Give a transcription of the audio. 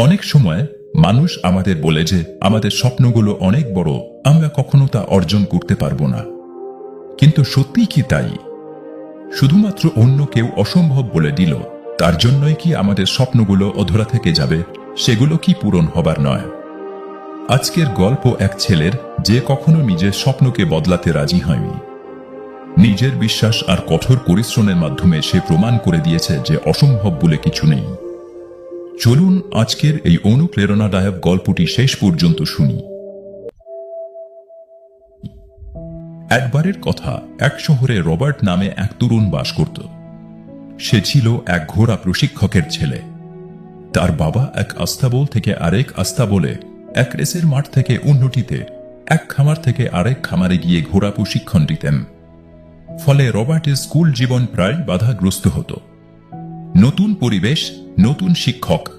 অনেক সময় মানুষ আমাদের বলে যে আমাদের স্বপ্নগুলো অনেক বড়, আমরা কখনো তা অর্জন করতে পারবো না। কিন্তু সত্যি কি তাই? শুধুমাত্র অন্য কেউ অসম্ভব বলে দিল তার জন্যই কি আমাদের স্বপ্নগুলো অধরা থেকে যাবে? সেগুলো কি পূরণ হবার নয়? আজকের গল্প এক ছেলের যে কখনো নিজের স্বপ্নকে বদলাতে রাজি হয়নি। নিজের বিশ্বাস আর কঠোর পরিশ্রমের মাধ্যমে সে প্রমাণ করে দিয়েছে যে অসম্ভব বলে কিছু নেই। চলুন আজকের এই অনুপ্রেরণাদায়ক গল্পটি শেষ পর্যন্ত শুনি। একবারের কথা, এক শহরে রবার্ট নামে এক তরুণ বাস করত। সে ছিল এক ঘোড়া প্রশিক্ষকের ছেলে। তার বাবা এক আস্তাবল থেকে আরেক আস্তাবলে, এক রেসের মাঠ থেকে অন্যটিতে, এক খামার থেকে আরেক খামারে গিয়ে ঘোড়া প্রশিক্ষণ দিতেন। ফলে রবার্টের স্কুল জীবন প্রায় বাধাগ্রস্ত হতো। নতুন পরিবেশ, নতুন শিক্ষক,